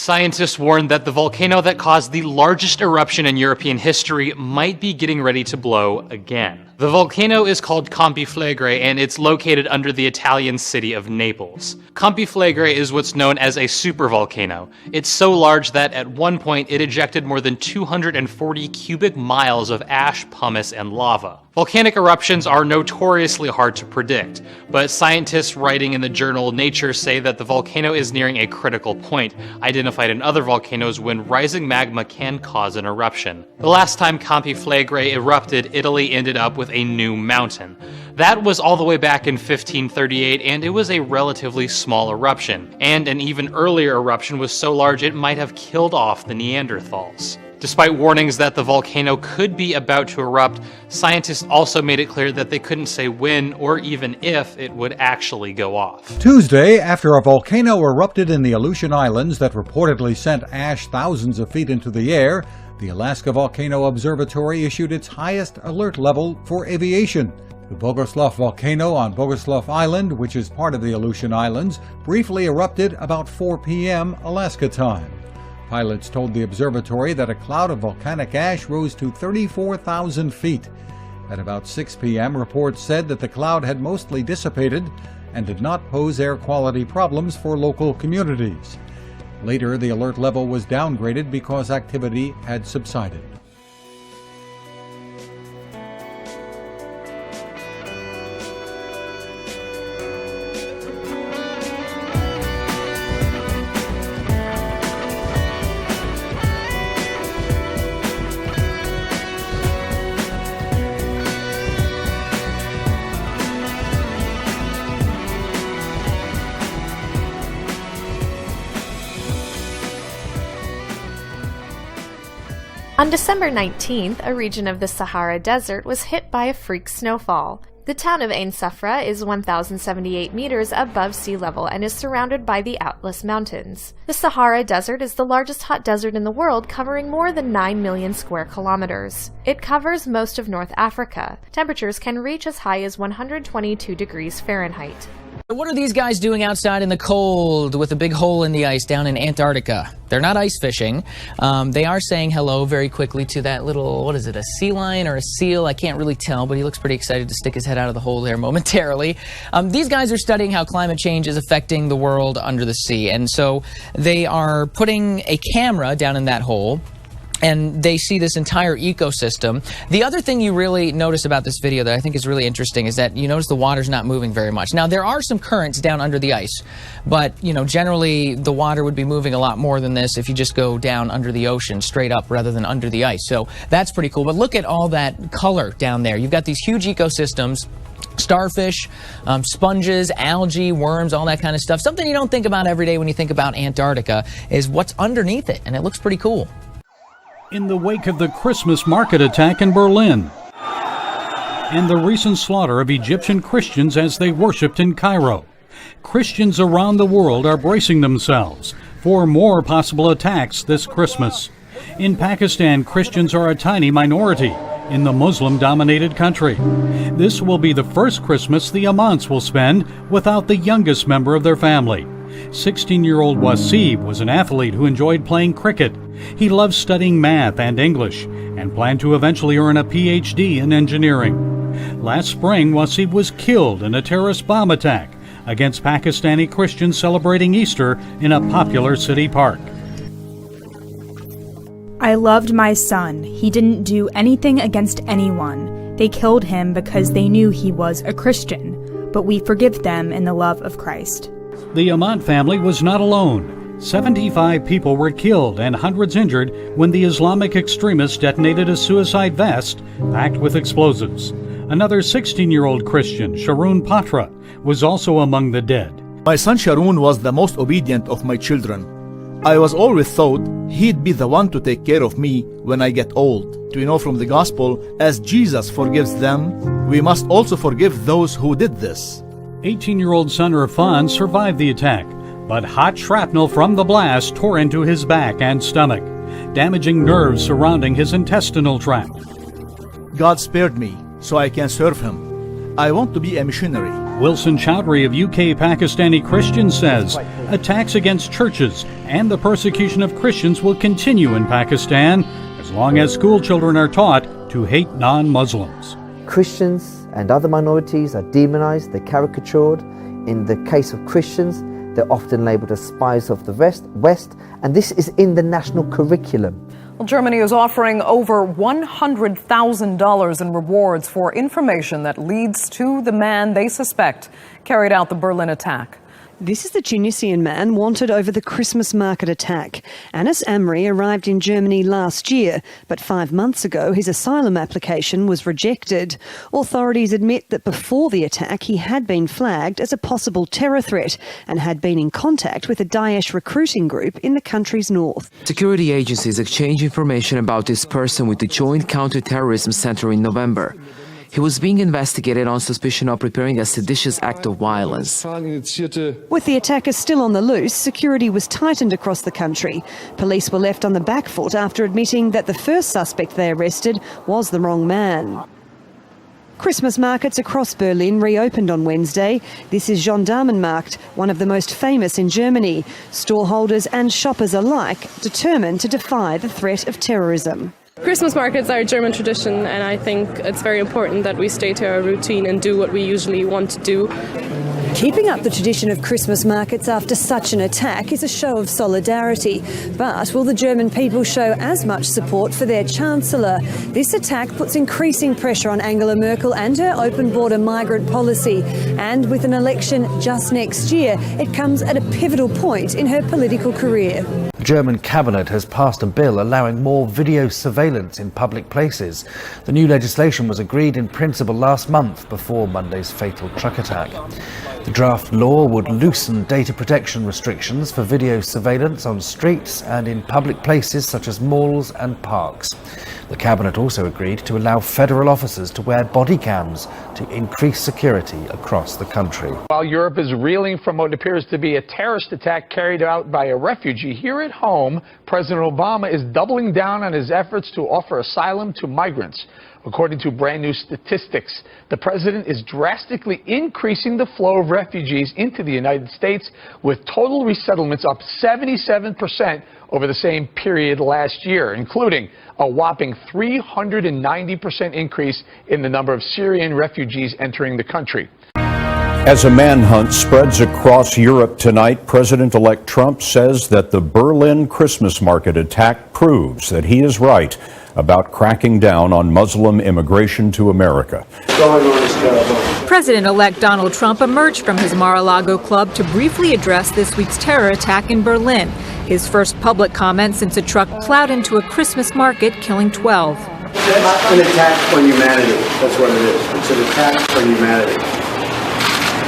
Scientists warned that the volcano that caused the largest eruption in European history might be getting ready to blow again. The volcano is called Campiflegre, and it's located under the Italian city of Naples. Campiflegre is what's known as a supervolcano. It's so large that at one point it ejected more than 240 cubic miles of ash, pumice, and lava. Volcanic eruptions are notoriously hard to predict, but scientists writing in the journal Nature say that the volcano is nearing a critical point, identified in other volcanoes when rising magma can cause an eruption. The last time Campiflegre erupted, Italy ended up with a new mountain. That was all the way back in 1538, and it was a relatively small eruption, and an even earlier eruption was so large it might have killed off the Neanderthals. Despite warnings that the volcano could be about to erupt, scientists also made it clear that they couldn't say when or even if it would actually go off. Tuesday, after a volcano erupted in the Aleutian Islands that reportedly sent ash thousands of feet into the air, the Alaska Volcano Observatory issued its highest alert level for aviation. The Bogoslov volcano on Bogoslov Island, which is part of the Aleutian Islands, briefly erupted about 4 p.m. Alaska time. Pilots told the observatory that a cloud of volcanic ash rose to 34,000 feet. At about 6 p.m., reports said that the cloud had mostly dissipated and did not pose air quality problems for local communities. Later, the alert level was downgraded because activity had subsided. On December 19th, a region of the Sahara Desert was hit by a freak snowfall. The town of Ain Safra is 1,078 meters above sea level and is surrounded by the Atlas Mountains. The Sahara Desert is the largest hot desert in the world, covering more than 9 million square kilometers. It covers most of North Africa. Temperatures can reach as high as 122 degrees Fahrenheit. What are these guys doing outside in the cold with a big hole in the ice down in Antarctica? They're not ice fishing. They are saying hello very quickly to that little, what is it, a sea lion or a seal? I can't really tell, but he looks pretty excited to stick his head out of the hole there momentarily. These guys are studying how climate change is affecting the world under the sea, and so they are putting a camera down in that hole, and they see this entire ecosystem. The other thing you really notice about this video that I think is really interesting is that you notice the water's not moving very much. Now, there are some currents down under the ice, but, you know, generally the water would be moving a lot more than this if you just go down under the ocean straight up rather than under the ice. So that's pretty cool. But look at all that color down there. You've got these huge ecosystems. Starfish, sponges, algae, worms, all that kind of stuff. Something you don't think about every day when you think about Antarctica is what's underneath it, and it looks pretty cool. In the wake of the Christmas market attack in Berlin and the recent slaughter of Egyptian Christians as they worshipped in Cairo, Christians around the world are bracing themselves for more possible attacks this Christmas. In Pakistan, Christians are a tiny minority in the Muslim-dominated country. This will be the first Christmas the Amants will spend without the youngest member of their family. 16-year-old Wasib was an athlete who enjoyed playing cricket. He loved studying math and English and planned to eventually earn a PhD in engineering. Last spring, Wasib was killed in a terrorist bomb attack against Pakistani Christians celebrating Easter in a popular city park. I loved my son. He didn't do anything against anyone. They killed him because they knew he was a Christian, but we forgive them in the love of Christ. The Amant family was not alone. 75 people were killed and hundreds injured when the Islamic extremists detonated a suicide vest packed with explosives. Another 16-year-old Christian, Sharoon Patra, was also among the dead. My son Sharoon was the most obedient of my children. I was always thought he'd be the one to take care of me when I get old. We know from the gospel, as Jesus forgives them, we must also forgive those who did this. 18-year-old son Irfan survived the attack, but hot shrapnel from the blast tore into his back and stomach, damaging nerves surrounding his intestinal tract. God spared me so I can serve him. I want to be a missionary. Wilson Chowdhury of UK Pakistani Christians says attacks against churches and the persecution of Christians will continue in Pakistan as long as school children are taught to hate non-Muslims. Christians and other minorities are demonized, they're caricatured. In the case of Christians, they're often labeled as spies of the West, and this is in the national curriculum. Well, Germany is offering over $100,000 in rewards for information that leads to the man they suspect carried out the Berlin attack. This is the Tunisian man wanted over the Christmas market attack. Anas Amri arrived in Germany last year, but 5 months ago his asylum application was rejected. Authorities admit that before the attack he had been flagged as a possible terror threat and had been in contact with a Daesh recruiting group in the country's north. Security agencies exchanged information about this person with the Joint Counter-Terrorism Center in November. He was being investigated on suspicion of preparing a seditious act of violence. With the attacker still on the loose, security was tightened across the country. Police were left on the back foot after admitting that the first suspect they arrested was the wrong man. Christmas markets across Berlin reopened on Wednesday. This is Gendarmenmarkt, one of the most famous in Germany. Storeholders and shoppers alike determined to defy the threat of terrorism. Christmas markets are a German tradition, and I think it's very important that we stay to our routine and do what we usually want to do. Keeping up the tradition of Christmas markets after such an attack is a show of solidarity. But will the German people show as much support for their Chancellor? This attack puts increasing pressure on Angela Merkel and her open border migrant policy. And with an election just next year, it comes at a pivotal point in her political career. The German cabinet has passed a bill allowing more video surveillance in public places. The new legislation was agreed in principle last month before Monday's fatal truck attack. The draft law would loosen data protection restrictions for video surveillance on streets and in public places such as malls and parks. The cabinet also agreed to allow federal officers to wear body cams to increase security across the country. While Europe is reeling from what appears to be a terrorist attack carried out by a refugee, here at home, President Obama is doubling down on his efforts to offer asylum to migrants. According to brand new statistics, the president is drastically increasing the flow of refugees into the United States, with total resettlements up 77% over the same period last year, including a whopping 390% increase in the number of Syrian refugees entering the country. As a manhunt spreads across Europe tonight, President-elect Trump says that the Berlin Christmas market attack proves that he is right about cracking down on Muslim immigration to America. President-elect Donald Trump emerged from his Mar-a-Lago club to briefly address this week's terror attack in Berlin, his first public comment since a truck plowed into a Christmas market, killing 12. That's an attack on humanity. That's what it is. It's an attack on humanity.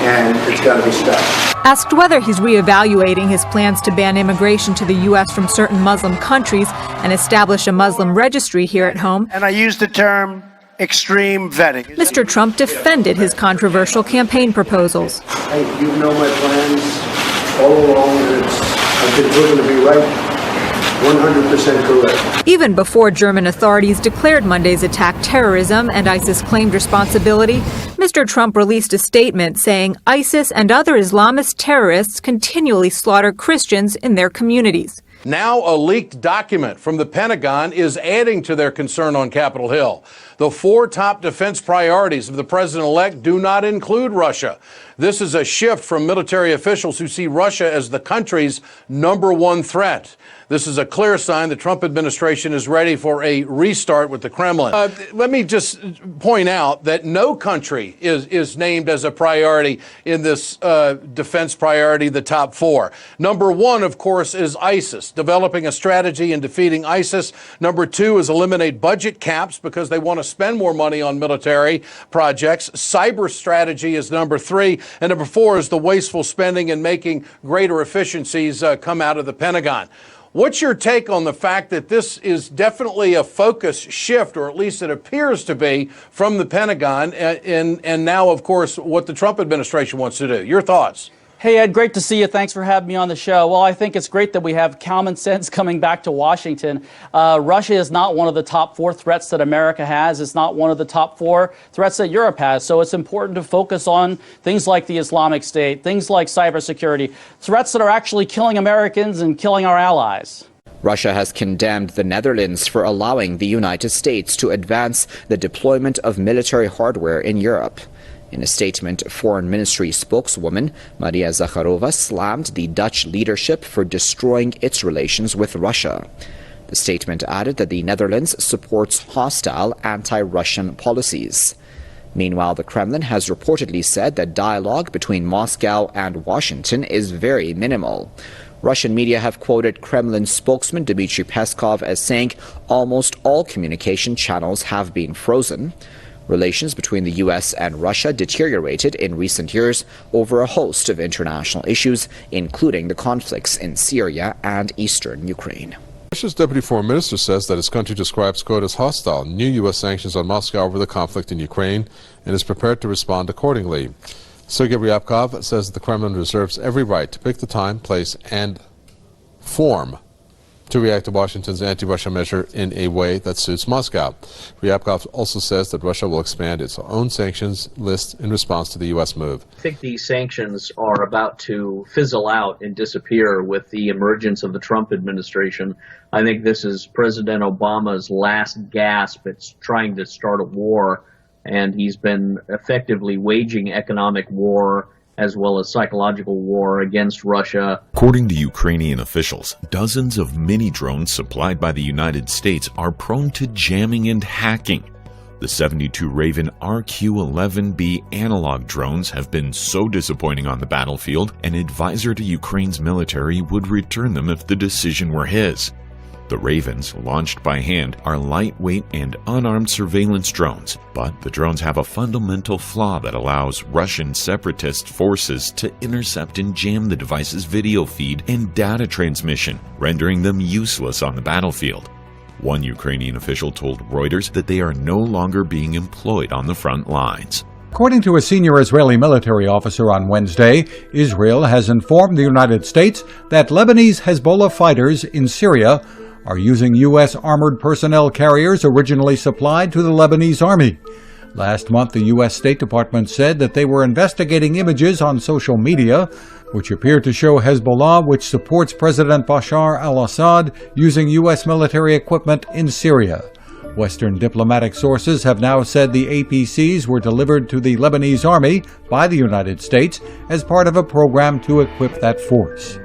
And it's got to be stopped. Asked whether he's reevaluating his plans to ban immigration to the U.S. from certain Muslim countries and establish a Muslim registry here at home. And I use the term extreme vetting. Mr. Trump defended his controversial campaign proposals. Hey, you know my plans all along, and I've been proven to be right. 100% correct. Even before German authorities declared Monday's attack terrorism and ISIS claimed responsibility, Mr. Trump released a statement saying ISIS and other Islamist terrorists continually slaughter Christians in their communities. Now a leaked document from the Pentagon is adding to their concern on Capitol Hill. The 4 top defense priorities of the president-elect do not include Russia. This is a shift from military officials who see Russia as the country's #1 threat. This is a clear sign the Trump administration is ready for a restart with the Kremlin. Let me just point out that no country is named as a priority in this defense priority, the top 4. #1, of course, is ISIS, developing a strategy in defeating ISIS. #2 is eliminate budget caps because they want to spend more money on military projects. Cyber strategy is #3. And #4 is the wasteful spending and making greater efficiencies come out of the Pentagon. What's your take on the fact that this is definitely a focus shift, or at least it appears to be, from the Pentagon, and now, of course, what the Trump administration wants to do? Your thoughts? Hey, Ed, great to see you. Thanks for having me on the show. Well, I think it's great that we have common sense coming back to Washington. Russia is not one of the top 4 threats that America has. It's not one of the top 4 threats that Europe has. So it's important to focus on things like the Islamic State, things like cybersecurity, threats that are actually killing Americans and killing our allies. Russia has condemned the Netherlands for allowing the United States to advance the deployment of military hardware in Europe. In a statement, Foreign Ministry spokeswoman Maria Zakharova slammed the Dutch leadership for destroying its relations with Russia. The statement added that the Netherlands supports hostile anti-Russian policies. Meanwhile, the Kremlin has reportedly said that dialogue between Moscow and Washington is very minimal. Russian media have quoted Kremlin spokesman Dmitry Peskov as saying almost all communication channels have been frozen. Relations between the U.S. and Russia deteriorated in recent years over a host of international issues, including the conflicts in Syria and eastern Ukraine. Russia's deputy foreign minister says that his country describes, quote, as hostile new U.S. sanctions on Moscow over the conflict in Ukraine and is prepared to respond accordingly. Sergei Ryabkov says the Kremlin reserves every right to pick the time, place, and form to react to Washington's anti-Russia measure in a way that suits Moscow. Ryabkov also says that Russia will expand its own sanctions list in response to the U.S. move. I think these sanctions are about to fizzle out and disappear with the emergence of the Trump administration. I think this is President Obama's last gasp at trying to start a war, and he's been effectively waging economic war as well as psychological war against Russia. According to Ukrainian officials, dozens of mini-drones supplied by the United States are prone to jamming and hacking. The 72 Raven RQ-11B analog drones have been so disappointing on the battlefield, an advisor to Ukraine's military would return them if the decision were his. The Ravens, launched by hand, are lightweight and unarmed surveillance drones, but the drones have a fundamental flaw that allows Russian separatist forces to intercept and jam the device's video feed and data transmission, rendering them useless on the battlefield. One Ukrainian official told Reuters that they are no longer being employed on the front lines. According to a senior Israeli military officer on Wednesday, Israel has informed the United States that Lebanese Hezbollah fighters in Syria are using U.S. armored personnel carriers originally supplied to the Lebanese army. Last month, the U.S. State Department said that they were investigating images on social media which appear to show Hezbollah, which supports President Bashar al-Assad, using U.S. military equipment in Syria. Western diplomatic sources have now said the APCs were delivered to the Lebanese army by the United States as part of a program to equip that force.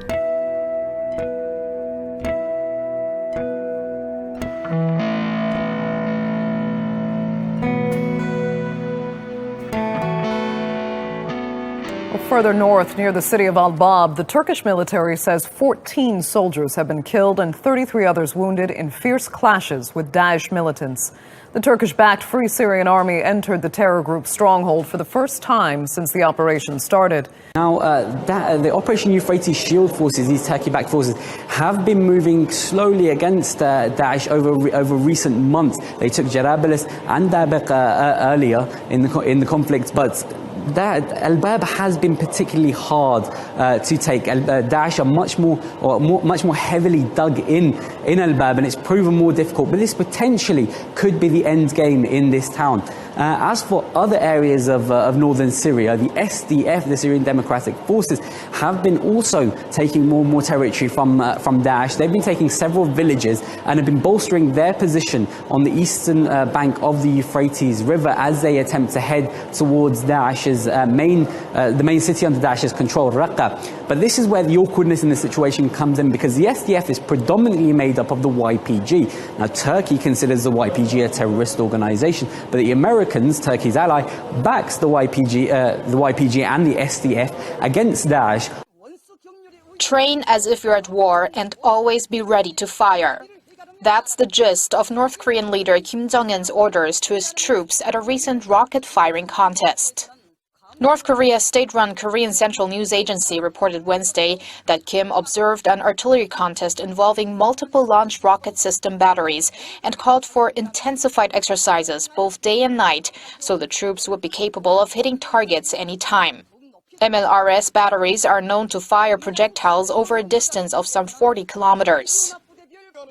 Further north, near the city of Al-Bab, the Turkish military says 14 soldiers have been killed and 33 others wounded in fierce clashes with Daesh militants. The Turkish-backed Free Syrian Army entered the terror group's stronghold for the first time since the operation started. Now, the Operation Euphrates Shield forces, these Turkey-backed forces, have been moving slowly against Daesh over recent months. They took Jarablus and Dabiq earlier in the conflict, but Al-Bab has been particularly hard to take. Daesh are much more heavily dug in Al-Bab, and it's proven more difficult. But this potentially could be the end game in this town. As for other areas of northern Syria, the SDF, the Syrian Democratic Forces, have been also taking more and more territory from Daesh. They've been taking several villages and have been bolstering their position on the eastern bank of the Euphrates River as they attempt to head towards Daesh's the main city under Daesh's control, Raqqa. But this is where the awkwardness in the situation comes in, because the SDF is predominantly made up of the YPG. Now, Turkey considers the YPG a terrorist organization, but the Americans, Turkey's ally, backs the YPG and the SDF against Daesh. Train as if you're at war and always be ready to fire. That's the gist of North Korean leader Kim Jong-un's orders to his troops at a recent rocket-firing contest. North Korea's state-run Korean Central News Agency reported Wednesday that Kim observed an artillery contest involving multiple launch rocket system batteries and called for intensified exercises both day and night so the troops would be capable of hitting targets any time. MLRS batteries are known to fire projectiles over a distance of some 40 kilometers.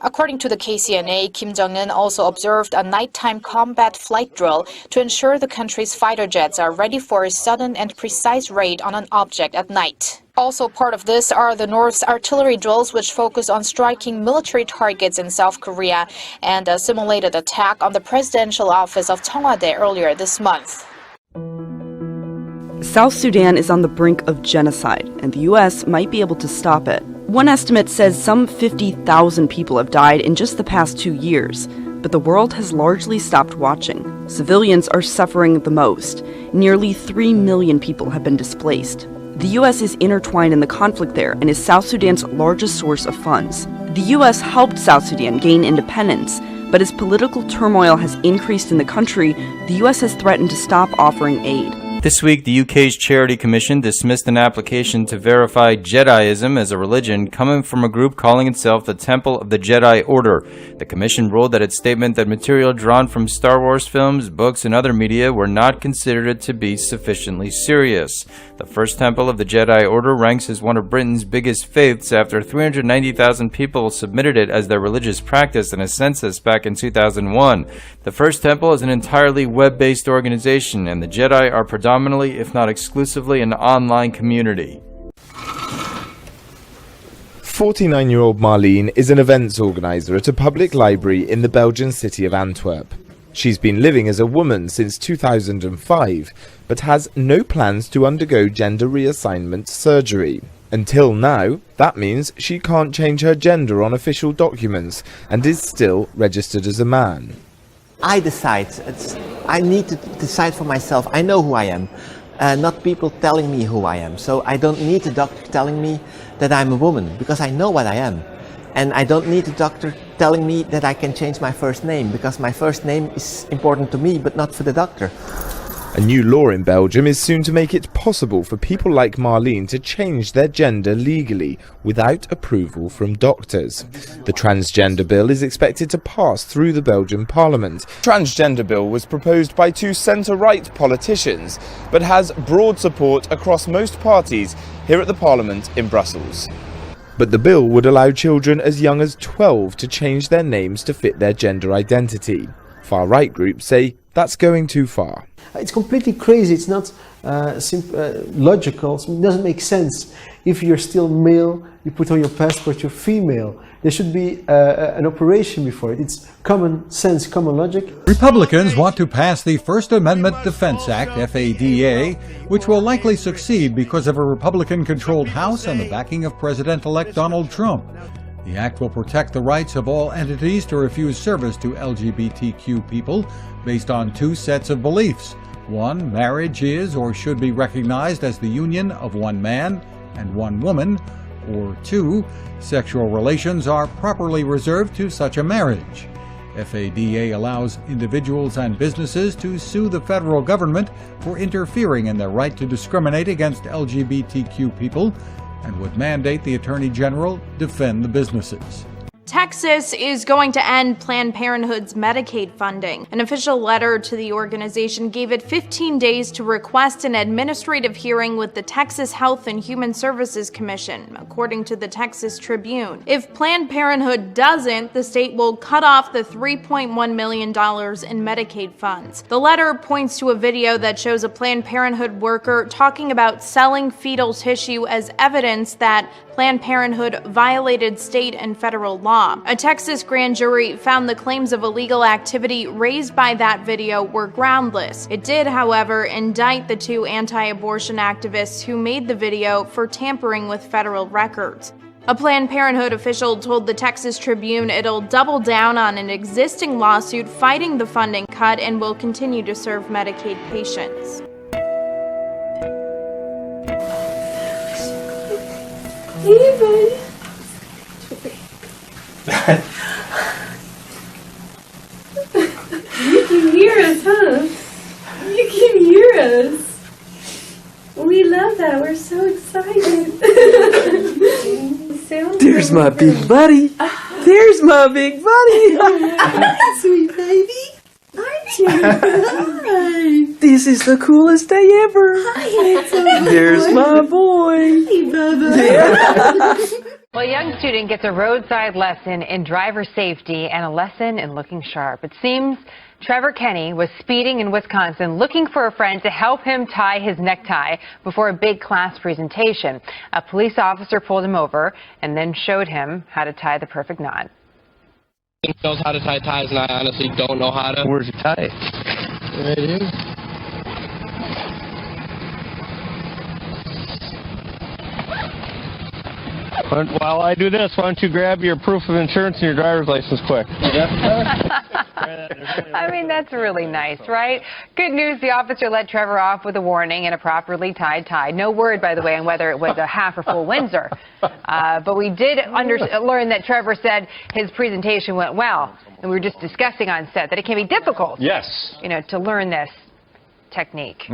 According to the KCNA, Kim Jong-un also observed a nighttime combat flight drill to ensure the country's fighter jets are ready for a sudden and precise raid on an object at night. Also part of this are the North's artillery drills, which focus on striking military targets in South Korea, and a simulated attack on the presidential office of Cheongwade earlier this month. South Sudan is on the brink of genocide, and the U.S. might be able to stop it. One estimate says some 50,000 people have died in just the past 2 years, but the world has largely stopped watching. Civilians are suffering the most. Nearly 3 million people have been displaced. The U.S. is intertwined in the conflict there and is South Sudan's largest source of funds. The U.S. helped South Sudan gain independence, but as political turmoil has increased in the country, the U.S. has threatened to stop offering aid. This week, the UK's Charity Commission dismissed an application to verify Jediism as a religion coming from a group calling itself the Temple of the Jedi Order. The Commission ruled that its statement that material drawn from Star Wars films, books, and other media were not considered to be sufficiently serious. The first Temple of the Jedi Order ranks as one of Britain's biggest faiths after 390,000 people submitted it as their religious practice in a census back in 2001. The first temple is an entirely web-based organization, and the Jedi are predominantly, if not exclusively, an online community. 49-year-old Marlene is an events organizer at a public library in the Belgian city of Antwerp. She's been living as a woman since 2005, but has no plans to undergo gender reassignment surgery. Until now, that means she can't change her gender on official documents and is still registered as a man. I decide. I need to decide for myself. I know who I am, not people telling me who I am. So I don't need a doctor telling me that I'm a woman, because I know what I am. And I don't need a doctor telling me that I can change my first name, because my first name is important to me, but not for the doctor. A new law in Belgium is soon to make it possible for people like Marlene to change their gender legally without approval from doctors. The transgender bill is expected to pass through the Belgian parliament. The transgender bill was proposed by two centre-right politicians, but has broad support across most parties here at the parliament in Brussels. But the bill would allow children as young as 12 to change their names to fit their gender identity. Far-right groups say that's going too far. It's completely crazy. It's not logical. It doesn't make sense. If you're still male, you put on your passport you're female. There should be an operation before it. It's common sense, common logic. Republicans want to pass the First Amendment Defense Act, FADA, which will likely succeed because of a Republican-controlled House and the backing of President-elect Donald Trump. The act will protect the rights of all entities to refuse service to LGBTQ people based on two sets of beliefs. One, marriage is or should be recognized as the union of one man and one woman, or two, sexual relations are properly reserved to such a marriage. FADA allows individuals and businesses to sue the federal government for interfering in their right to discriminate against LGBTQ people, and would mandate the Attorney General defend the businesses. Texas is going to end Planned Parenthood's Medicaid funding. An official letter to the organization gave it 15 days to request an administrative hearing with the Texas Health and Human Services Commission, according to the Texas Tribune. If Planned Parenthood doesn't, the state will cut off the $3.1 million in Medicaid funds. The letter points to a video that shows a Planned Parenthood worker talking about selling fetal tissue as evidence that Planned Parenthood violated state and federal law. A Texas grand jury found the claims of illegal activity raised by that video were groundless. It did, however, indict the two anti-abortion activists who made the video for tampering with federal records. A Planned Parenthood official told the Texas Tribune it'll double down on an existing lawsuit fighting the funding cut and will continue to serve Medicaid patients. Hey, buddy. You can hear us, huh? You can hear us. We love that. We're so excited. There's my big buddy. There's my big buddy. Sweet baby. Aren't you? Hi. This is the coolest day ever. Hi, handsome boy. There's my boy. Hey, Bubba. Well, a young student gets a roadside lesson in driver safety and a lesson in looking sharp. It seems Trevor Kenny was speeding in Wisconsin looking for a friend to help him tie his necktie before a big class presentation. A police officer pulled him over and then showed him how to tie the perfect knot. He knows how to tie ties, and I honestly don't know how to. Where's your tie? Right here. While I do this, why don't you grab your proof of insurance and your driver's license quick? I mean, that's really nice, right? Good news, the officer let Trevor off with a warning and a properly tied tie. No word, by the way, on whether it was a half or full Windsor. But we did learn that Trevor said his presentation went well. And we were just discussing on set that it can be difficult, Yes. to learn this technique.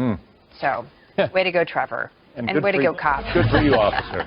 So, way to go, Trevor. And way to go, cop. Good for you, officer.